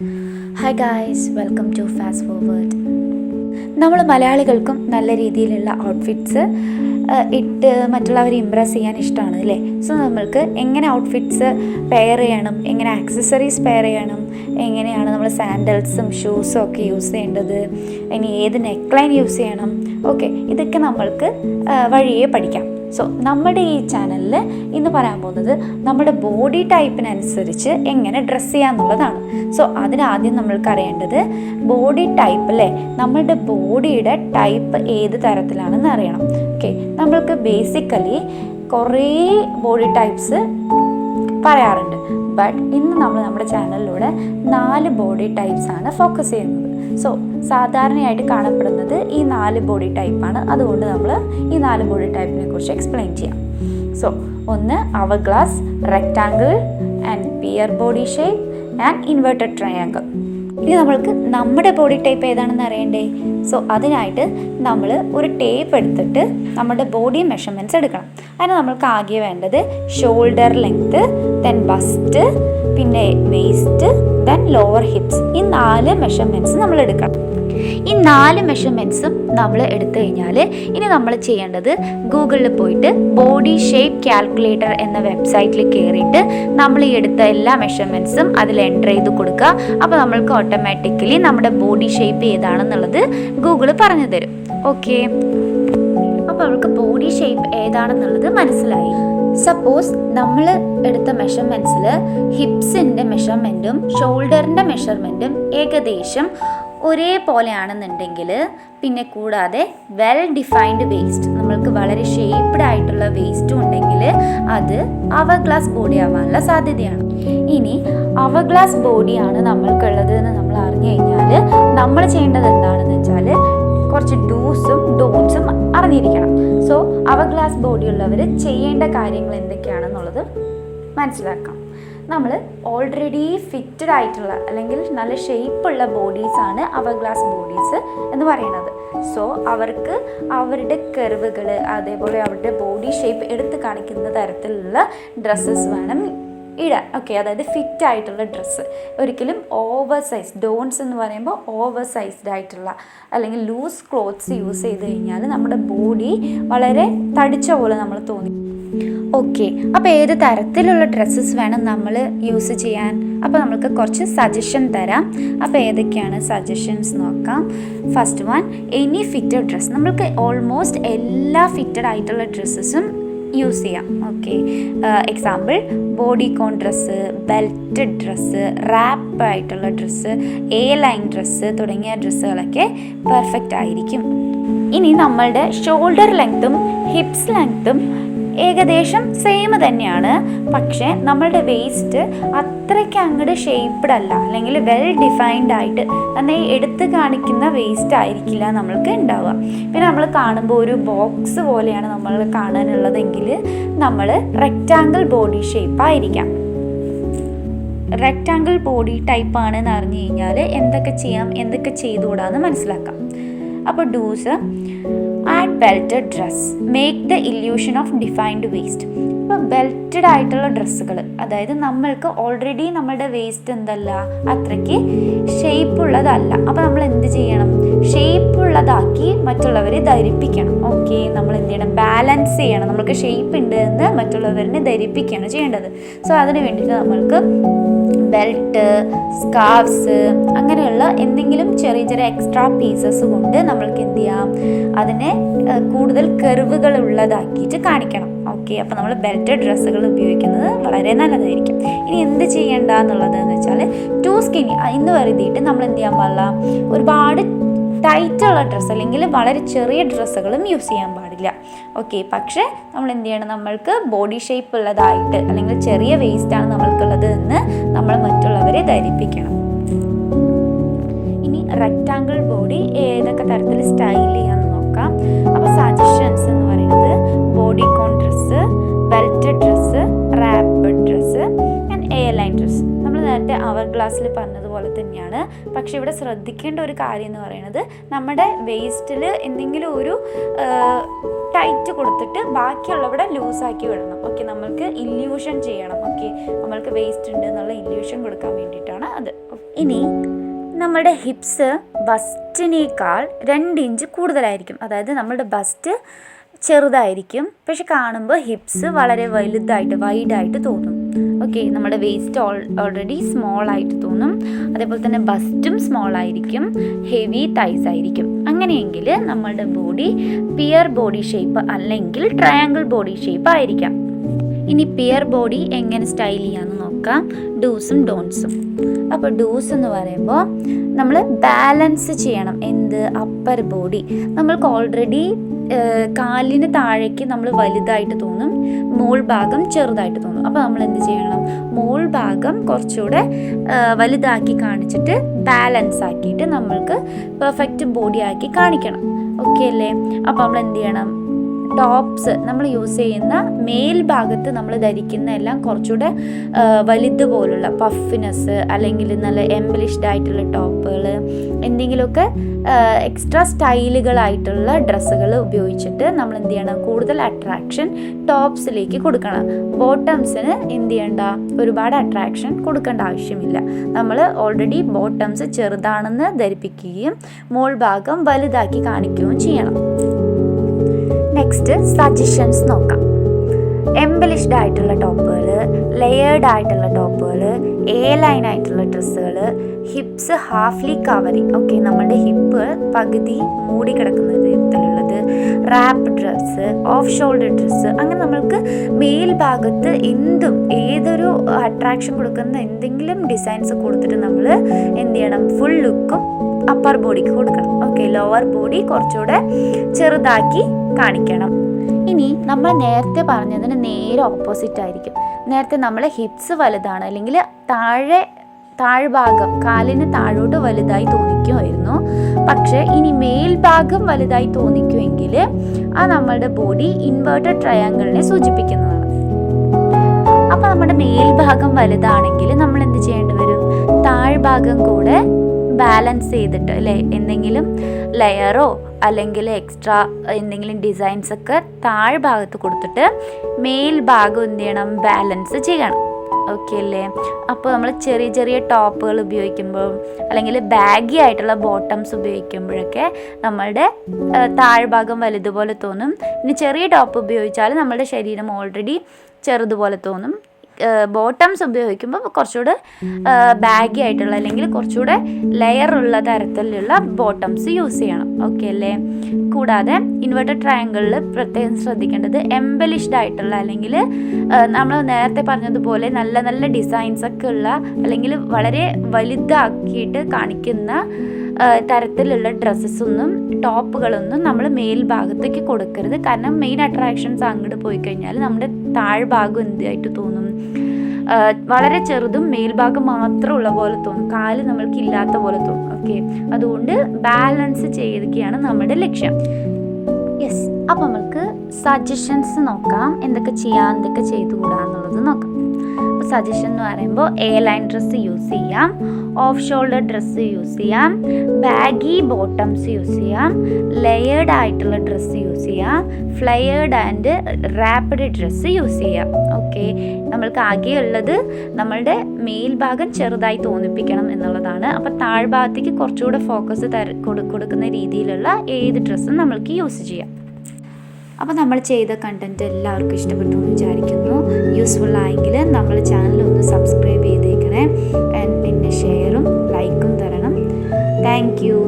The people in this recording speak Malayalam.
Hi guys, welcome to fast forward. നമ്മൾ മലയാളികൾക്കും നല്ല രീതിയിലുള്ള ഔട്ട്ഫിറ്റ്സ് ഇട്ട് മറ്റുള്ളവരെ ഇമ്പ്രസ് ചെയ്യാൻ ഇഷ്ടമാണ് അല്ലേ? സോ നമ്മൾക്ക് എങ്ങനെ ഔട്ട്ഫിറ്റ്സ് പെയർ ചെയ്യണം, എങ്ങനെ ആക്സസറീസ് പെയർ ചെയ്യണം, എങ്ങനെയാണ് നമ്മൾ സാൻഡൽസും ഷൂസും ഒക്കെ യൂസ് ചെയ്യേണ്ടത്, ഇനി ഏത് നെക്ക് ലൈൻ യൂസ് ചെയ്യണം, ഓക്കെ, ഇതൊക്കെ നമ്മൾക്ക് വഴിയേ പഠിക്കാം. സോ നമ്മുടെ ഈ ചാനലിൽ ഇന്ന് പറയാൻ പോകുന്നത് നമ്മുടെ ബോഡി ടൈപ്പിനനുസരിച്ച് എങ്ങനെ ഡ്രസ്സ് ചെയ്യാമെന്നുള്ളതാണ്. സോ അതിനാദ്യം നമ്മൾക്ക് അറിയേണ്ടത് ബോഡി ടൈപ്പ് അല്ലേ, നമ്മളുടെ ബോഡിയുടെ ടൈപ്പ് ഏത് തരത്തിലാണെന്ന് അറിയണം. ഓക്കെ, നമ്മൾക്ക് ബേസിക്കലി കുറേ ബോഡി ടൈപ്സ് പറയാറുണ്ട്. ബട്ട് ഇന്ന് നമ്മൾ നമ്മുടെ ചാനലിലൂടെ 4 ബോഡി ടൈപ്സാണ് ഫോക്കസ് ചെയ്യുന്നത്. സോ സാധാരണയായിട്ട് കാണപ്പെടുന്നത് ഈ 4 ബോഡി ടൈപ്പാണ്. അതുകൊണ്ട് നമ്മൾ ഈ 4 ബോഡി ടൈപ്പിനെ കുറിച്ച് എക്സ്പ്ലെയിൻ ചെയ്യാം. സോ ഒന്ന് hourglass, rectangle and pear body shape and inverted triangle. ഇനി നമ്മൾക്ക് നമ്മുടെ ബോഡി ടൈപ്പ് ഏതാണെന്ന് അറിയണ്ടേ? സോ അതിനായിട്ട് നമ്മൾ ഒരു ടേപ്പ് എടുത്തിട്ട് നമ്മുടെ ബോഡി മെഷർമെൻറ്റ്സ് എടുക്കണം. അതിന് നമ്മൾക്ക് ആകെ വേണ്ടത് ഷോൾഡർ ലെങ്ത്ത്, ദെൻ ബസ്റ്റ്, പിന്നെ വേസ്റ്റ്, ദെൻ ലോവർ ഹിപ്സ്. ഈ 4 മെഷർമെൻറ്റ്സ് നമ്മൾ എടുക്കണം. ഈ 4 മെഷർമെൻറ്റ്സും നമ്മൾ എടുത്തു കഴിഞ്ഞാൽ ഇനി നമ്മൾ ചെയ്യേണ്ടത് ഗൂഗിളിൽ പോയിട്ട് ബോഡി ഷേപ്പ് കാൽക്കുലേറ്റർ എന്ന വെബ്സൈറ്റിൽ കയറിയിട്ട് നമ്മൾ ഈ എടുത്ത എല്ലാ മെഷർമെൻറ്റ്സും അതിൽ എൻ്റർ ചെയ്ത് കൊടുക്കുക. അപ്പോൾ നമ്മൾക്ക് ഓട്ടോമാറ്റിക്കലി നമ്മുടെ ബോഡി ഷേപ്പ് ഏതാണെന്നുള്ളത് ഗൂഗിൾ പറഞ്ഞു തരും. ഓക്കെ, അപ്പോൾ അവർക്ക് ബോഡി ഷേപ്പ് ഏതാണെന്നുള്ളത് മനസ്സിലായി. സപ്പോസ് നമ്മൾ എടുത്ത മെഷർമെൻറ്റ്സിൽ ഹിപ്സിൻ്റെ മെഷർമെൻറ്റും ഷോൾഡറിൻ്റെ മെഷർമെൻറ്റും ഏകദേശം ഒരേപോലെയാണെന്നുണ്ടെങ്കിൽ, പിന്നെ കൂടാതെ വെൽ ഡിഫൈൻഡ് വേസ്റ്റ്, നമ്മൾക്ക് വളരെ ഷേപ്പ്ഡ് ആയിട്ടുള്ള വേസ്റ്റും ഉണ്ടെങ്കിൽ അത് അവർ ഗ്ലാസ് ബോഡി ആവാനുള്ള സാധ്യതയാണ്. ഇനി അവർ ഗ്ലാസ് ബോഡിയാണ് നമ്മൾക്കുള്ളത് എന്ന് നമ്മൾ അറിഞ്ഞു കഴിഞ്ഞാൽ നമ്മൾ ചെയ്യേണ്ടത് എന്താണെന്ന് വെച്ചാൽ കുറച്ച് ഡൂസും ഡോൺസും അറിഞ്ഞിരിക്കണം. സോ അവർ ഗ്ലാസ് ബോഡിയുള്ളവർ ചെയ്യേണ്ട കാര്യങ്ങൾ എന്തൊക്കെയാണെന്നുള്ളത് മനസ്സിലാക്കാം. നമ്മൾ ഓൾറെഡി ഫിറ്റഡ് ആയിട്ടുള്ള അല്ലെങ്കിൽ നല്ല ഷേപ്പുള്ള ബോഡീസാണ് അവർ ഗ്ലാസ് ബോഡീസ് എന്ന് പറയുന്നത്. സോ അവർക്ക് അവരുടെ കർവുകൾ, അതേപോലെ അവരുടെ ബോഡി ഷേപ്പ് എടുത്ത് കാണിക്കുന്ന തരത്തിലുള്ള ഡ്രസ്സസ് വേണം ഇടാൻ. ഓക്കെ, അതായത് ഫിറ്റ് ആയിട്ടുള്ള ഡ്രസ്സ്, ഒരിക്കലും ഓവർ സൈസ്, ഡോൺസ് എന്ന് പറയുമ്പോൾ ഓവർ സൈസ്ഡ് ആയിട്ടുള്ള അല്ലെങ്കിൽ ലൂസ് ക്ലോത്ത്സ് യൂസ് ചെയ്ത് കഴിഞ്ഞാൽ നമ്മുടെ ബോഡി വളരെ തടിച്ച പോലെ നമ്മൾ തോന്നി. ഓക്കെ, അപ്പോൾ ഏത് തരത്തിലുള്ള ഡ്രസ്സസ് വേണം നമ്മൾ യൂസ് ചെയ്യാൻ? അപ്പോൾ നമുക്ക് കുറച്ച് സജഷൻ തരാം. അപ്പോൾ ഏതൊക്കെയാണ് സജഷൻസ് നോക്കാം. First one, any fitted dress. നമ്മൾക്ക് ഓൾമോസ്റ്റ് എല്ലാ ഫിറ്റഡ് ആയിട്ടുള്ള ഡ്രസ്സസും യൂസ് ചെയ്യാം. Okay, example bodycon dress, belted dress, wrap ആയിട്ടുള്ള ഡ്രസ്സ്, എ ലൈൻ ഡ്രസ്സ് തുടങ്ങിയ ഡ്രസ്സുകളൊക്കെ പെർഫെക്റ്റ് ആയിരിക്കും. ഇനി നമ്മളുടെ ഷോൾഡർ ലെങ്ത്തും ഹിപ്സ് ലെങ്ത്തും ഏകദേശം സെയിം തന്നെയാണ്. പക്ഷേ നമ്മളുടെ വേസ്റ്റ് അത്രയ്ക്ക് അങ്ങോട്ട് ഷേപ്പ്ഡ് അല്ല, അല്ലെങ്കിൽ വെൽ ഡിഫൈൻഡ് ആയിട്ട് നന്നായി എടുത്ത് കാണിക്കുന്ന വേസ്റ്റ് ആയിരിക്കില്ല നമ്മൾക്ക് ഉണ്ടാവുക. പിന്നെ നമ്മൾ കാണുമ്പോൾ ഒരു ബോക്സ് പോലെയാണ് നമ്മൾ കാണാനുള്ളതെങ്കിൽ നമ്മൾ റെക്റ്റാങ്കിൾ ബോഡി ഷേപ്പ് ആയിരിക്കാം. റെക്റ്റാങ്കിൾ ബോഡി ടൈപ്പാണെന്ന് അറിഞ്ഞു കഴിഞ്ഞാൽ എന്തൊക്കെ ചെയ്യാം, എന്തൊക്കെ ചെയ്തുകൂടാന്ന് മനസ്സിലാക്കാം. അപ്പോൾ dos, add belted dress, make the illusion of defined waist. ഇപ്പോൾ ബെൽറ്റഡ് ആയിട്ടുള്ള ഡ്രസ്സുകൾ, അതായത് നമ്മൾക്ക് ഓൾറെഡി നമ്മളുടെ വേസ്റ്റ് എന്തല്ല, അത്രയ്ക്ക് ഷേപ്പുള്ളതല്ല. അപ്പോൾ നമ്മൾ എന്ത് ചെയ്യണം? ഷേപ്പുള്ളതാക്കി മറ്റുള്ളവരെ ധരിപ്പിക്കണം. ഓക്കെ, നമ്മൾ എന്ത് ചെയ്യണം? ബാലൻസ് ചെയ്യണം. നമ്മൾക്ക് ഷേപ്പ് ഉണ്ട് എന്ന് മറ്റുള്ളവരെ ധരിപ്പിക്കുകയാണ് ചെയ്യേണ്ടത്. സോ അതിന് വേണ്ടിയിട്ട് നമ്മൾക്ക് ബെൽറ്റ്, സ്കാർഫ്സ് അങ്ങനെയുള്ള എന്തെങ്കിലും ചെറിയ ചെറിയ എക്സ്ട്രാ പീസസ് കൊണ്ട് നമ്മൾക്ക് എന്ത് ചെയ്യാം? അതിനെ കൂടുതൽ കർവുകൾ ഉള്ളതാക്കിയിട്ട് കാണിക്കണം. ഓക്കെ, അപ്പോൾ നമ്മൾ ബെൽറ്റഡ് ഡ്രസ്സുകൾ ഉപയോഗിക്കുന്നത് വളരെ നല്ലതായിരിക്കും. ഇനി എന്ത് ചെയ്യേണ്ട എന്നുള്ളത് എന്ന് വെച്ചാൽ ടു സ്കിന്നി എന്ന് കരുതിയിട്ട് നമ്മൾ എന്ത് ചെയ്യാൻ പാടില്ല? ഒരുപാട് ടൈറ്റുള്ള ഡ്രസ്സ് അല്ലെങ്കിൽ വളരെ ചെറിയ ഡ്രസ്സുകളും യൂസ് ചെയ്യാൻ പാടില്ല. ഓക്കെ, പക്ഷേ നമ്മൾ എന്ത് ചെയ്യണം? നമ്മൾക്ക് ബോഡി ഷേപ്പ് ഉള്ളതായിട്ട് അല്ലെങ്കിൽ ചെറിയ വേസ്റ്റാണ് നമ്മൾക്കുള്ളത് എന്ന് നമ്മൾ മറ്റുള്ളവരെ ധരിപ്പിക്കണം. ഇനി റെക്റ്റാങ്കിൾ ബോഡി ഏതൊക്കെ തരത്തിൽ സ്റ്റൈൽ ചെയ്യാമെന്ന് നോക്കാം. അപ്പോൾ സജഷൻസ് എന്ന് പറയുന്നത് bodycon dress, belted dress, wrap dress and A line dress. നമ്മൾ നേരത്തെ അവർ ഗ്ലാസ്സിൽ പറഞ്ഞതുപോലെ തന്നെയാണ്. പക്ഷെ ഇവിടെ ശ്രദ്ധിക്കേണ്ട ഒരു കാര്യം എന്ന് പറയുന്നത് നമ്മുടെ വേസ്റ്റിൽ എന്തെങ്കിലും ഒരു ടൈറ്റ് കൊടുത്തിട്ട് ബാക്കിയുള്ളവിടെ ലൂസാക്കി വിടണം. ഓക്കെ, നമ്മൾക്ക് ഇല്യൂഷൻ ചെയ്യണം. ഓക്കെ, നമ്മൾക്ക് വേസ്റ്റ് ഉണ്ട് എന്നുള്ള ഇല്യൂഷൻ കൊടുക്കാൻ വേണ്ടിയിട്ടാണ് അത്. ഇനി നമ്മുടെ ഹിപ്സ് ബസ്റ്റിനേക്കാൾ 2 ഇഞ്ച് കൂടുതലായിരിക്കും. അതായത് നമ്മുടെ ബസ്റ്റ് ചെറുതായിരിക്കും, പക്ഷെ കാണുമ്പോൾ ഹിപ്സ് വളരെ വൈഡായിട്ട് തോന്നും. ഓക്കെ, നമ്മുടെ വേസ്റ്റ് ഓൾറെഡി സ്മോൾ ആയിട്ട് തോന്നും. അതേപോലെ തന്നെ ബസ്റ്റും സ്മോൾ ആയിരിക്കും, ഹെവി തൈസ് ആയിരിക്കും. അങ്ങനെയെങ്കിൽ നമ്മളുടെ ബോഡി പിയർ ബോഡി ഷേപ്പ് അല്ലെങ്കിൽ ട്രയാങ്കിൾ ബോഡി ഷേപ്പ് ആയിരിക്കാം. ഇനി പിയർ ബോഡി എങ്ങനെ സ്റ്റൈൽ ചെയ്യാമെന്ന് നോക്കാം, ഡൂസും ഡോൺസും. അപ്പോൾ ഡൂസ് എന്ന് പറയുമ്പോൾ നമ്മൾ ബാലൻസ് ചെയ്യണം. എന്ത്? Upper body. നമ്മൾക്ക് ഓൾറെഡി കാലിന് താഴേക്ക് നമ്മൾ വലുതായിട്ട് തോന്നും, മോൾ ഭാഗം ചെറുതായിട്ട് തോന്നും. അപ്പോൾ നമ്മൾ എന്ത് ചെയ്യണം? മോൾ ഭാഗം കുറച്ചുകൂടെ വലുതാക്കി കാണിച്ചിട്ട് ബാലൻസ് ആക്കിയിട്ട് നമ്മൾക്ക് പെർഫെക്റ്റ് ബോഡി ആക്കി കാണിക്കണം. ഓക്കെ അല്ലേ? അപ്പോൾ നമ്മൾ എന്ത് ചെയ്യണം? ടോപ്സ് നമ്മൾ യൂസ് ചെയ്യുന്ന മേൽഭാഗത്ത് നമ്മൾ ധരിക്കുന്ന എല്ലാം കുറച്ചുകൂടെ വലുതുപോലുള്ള പഫിനെസ് അല്ലെങ്കിൽ നല്ല എംബലിഷ്ഡ് ആയിട്ടുള്ള ടോപ്പുകൾ, എന്തെങ്കിലുമൊക്കെ എക്സ്ട്രാ സ്റ്റൈലുകളായിട്ടുള്ള ഡ്രസ്സുകൾ ഉപയോഗിച്ചിട്ട് നമ്മൾ എന്ത് ചെയ്യണം? കൂടുതൽ അട്രാക്ഷൻ ടോപ്സിലേക്ക് കൊടുക്കണം. ബോട്ടംസിന് എന്ത് ചെയ്യണ്ട? ഒരുപാട് അട്രാക്ഷൻ കൊടുക്കേണ്ട ആവശ്യമില്ല. നമ്മൾ ഓൾറെഡി ബോട്ടംസ് ചെറുതാണെന്ന് ധരിപ്പിക്കുകയും മോൾ ഭാഗം വലുതാക്കി കാണിക്കുകയും ചെയ്യണം. നെക്സ്റ്റ് സജഷൻസ് നോക്കാം. എംബലിഷ്ഡ് ആയിട്ടുള്ള ടോപ്പുകൾ, ലെയേർഡ് ആയിട്ടുള്ള ടോപ്പുകൾ, ലൈൻ ആയിട്ടുള്ള ഡ്രസ്സുകൾ, ഹിപ്സ് ഹാഫ്ലി കവറിങ്. ഓക്കെ, നമ്മുടെ ഹിപ്പ് പകുതി മൂടി കിടക്കുന്ന തരത്തിലുള്ളത്, wrap dress, off shoulder dress. അങ്ങനെ നമ്മൾക്ക് മേൽഭാഗത്ത് ഏതൊരു അട്രാക്ഷൻ കൊടുക്കുന്ന എന്തെങ്കിലും ഡിസൈൻസ് കൊടുത്തിട്ട് നമ്മൾ എന്ത് ചെയ്യണം? ഫുൾ ലുക്കും അപ്പർ ബോഡിക്ക് കൊടുക്കണം. ഓക്കെ, ലോവർ ബോഡി കുറച്ചുകൂടെ ചെറുതാക്കി കാണിക്കണം. ഇനി നമ്മൾ നേരത്തെ പറഞ്ഞതിന് നേരെ ഓപ്പോസിറ്റ് ആയിരിക്കും. നേരത്തെ നമ്മൾ ഹിപ്സ് വലുതാണ് അല്ലെങ്കിൽ താഴ്ഭാഗം കാലിന് താഴോട്ട് വലുതായി തോന്നിക്കുമായിരുന്നു. പക്ഷേ ഇനി മേൽഭാഗം വലുതായി തോന്നിക്കുമെങ്കിൽ ആ നമ്മളുടെ ബോഡി ഇൻവേർട്ടഡ് ട്രയാങ്കിളിനെ സൂചിപ്പിക്കുന്നതാണ്. അപ്പോൾ നമ്മുടെ മേൽഭാഗം വലുതാണെങ്കിൽ നമ്മൾ എന്ത് ചെയ്യേണ്ടി വരും? താഴ്ഭാഗം കൂടെ ബാലൻസ് ചെയ്തിട്ട് അല്ലേ, എന്തെങ്കിലും ലെയറോ അല്ലെങ്കിൽ എക്സ്ട്രാ എന്തെങ്കിലും ഡിസൈൻസ് ഒക്കെ താഴ്ഭാഗത്ത് കൊടുത്തിട്ട് മേൽഭാഗം എന്ത് ചെയ്യണം? ബാലൻസ് ചെയ്യണം. ഓക്കെ അല്ലേ? അപ്പോൾ നമ്മൾ ചെറിയ ടോപ്പുകൾ ഉപയോഗിക്കുമ്പോൾ അല്ലെങ്കിൽ ബാഗി ആയിട്ടുള്ള ബോട്ടംസ് ഉപയോഗിക്കുമ്പോഴൊക്കെ നമ്മളുടെ താഴ്ഭാഗം വലുതുപോലെ തോന്നും. ഇനി ചെറിയ ടോപ്പ് ഉപയോഗിച്ചാൽ നമ്മളുടെ ശരീരം ഓൾറെഡി ചെറുതുപോലെ തോന്നും. ബോട്ടംസ് ഉപയോഗിക്കുമ്പോൾ കുറച്ചുകൂടെ ബാഗി ആയിട്ടുള്ള അല്ലെങ്കിൽ കുറച്ചുകൂടെ ലെയറുള്ള തരത്തിലുള്ള ബോട്ടംസ് യൂസ് ചെയ്യണം. ഓക്കെ അല്ലേ? കൂടാതെ ഇൻവെർട്ടഡ് ട്രയാങ്കിളിൽ പ്രത്യേകം ശ്രദ്ധിക്കേണ്ടത് എംബലിഷ്ഡ് ആയിട്ടുള്ള അല്ലെങ്കിൽ നമ്മൾ നേരത്തെ പറഞ്ഞതുപോലെ നല്ല ഡിസൈൻസ് ഒക്കെ ഉള്ള അല്ലെങ്കിൽ വളരെ വലുതാക്കിയിട്ട് കാണിക്കുന്ന തരത്തിലുള്ള ഡ്രസ്സസൊന്നും ടോപ്പുകളൊന്നും നമ്മൾ മേൽഭാഗത്തേക്ക് കൊടുക്കരുത്. കാരണം മെയിൻ അട്രാക്ഷൻസ് അങ്ങോട്ട് പോയി കഴിഞ്ഞാൽ നമ്മുടെ താഴ്ഭാഗം എന്തായിട്ട് തോന്നും? വളരെ ചെറുതും മേൽഭാഗം മാത്രമുള്ള പോലെ തോന്നും, കാല് നമ്മൾക്ക് ഇല്ലാത്ത പോലെ തോന്നും. ഓക്കെ, അതുകൊണ്ട് ബാലൻസ് ചെയ്യുകയാണ് നമ്മുടെ ലക്ഷ്യം. യെസ്, അപ്പോൾ നമുക്ക് സജഷൻസ് നോക്കാം. എന്തൊക്കെ ചെയ്യാം, എന്തൊക്കെ ചെയ്തുകൂടാ എന്നുള്ളത് നോക്കാം. അപ്പോൾ സജഷൻ എന്ന് പറയുമ്പോൾ ലൈൻ ഡ്രസ്സ് യൂസ് ചെയ്യാം, ഓഫ് ഷോൾഡർ ഡ്രസ്സ് യൂസ് ചെയ്യാം, ബാഗി ബോട്ടംസ് യൂസ് ചെയ്യാം, ലെയേർഡ് ആയിട്ടുള്ള ഡ്രസ്സ് യൂസ് ചെയ്യാം, flared and rapid dress use ചെയ്യാം. ഓക്കെ, നമ്മൾക്ക് ആകെയുള്ളത് നമ്മളുടെ മേൽഭാഗം ചെറുതായി തോന്നിപ്പിക്കണം എന്നുള്ളതാണ്. അപ്പോൾ താഴ്ഭാഗത്തേക്ക് കുറച്ചുകൂടെ ഫോക്കസ് കൊടുക്കുന്ന രീതിയിലുള്ള ഏത് ഡ്രസ്സും നമ്മൾക്ക് യൂസ് ചെയ്യാം. അപ്പോൾ നമ്മൾ ചെയ്ത കണ്ടൻറ്റ് എല്ലാവർക്കും ഇഷ്ടപ്പെട്ടു എന്ന് വിചാരിക്കുന്നു. യൂസ്ഫുൾ ആയെങ്കിൽ നമ്മൾ ചാനൽ ഒന്ന് സബ്സ്ക്രൈബ് ചെയ്തേക്കണേ. പിന്നെ ഷെയറും ലൈക്കും തരണം. Thank you.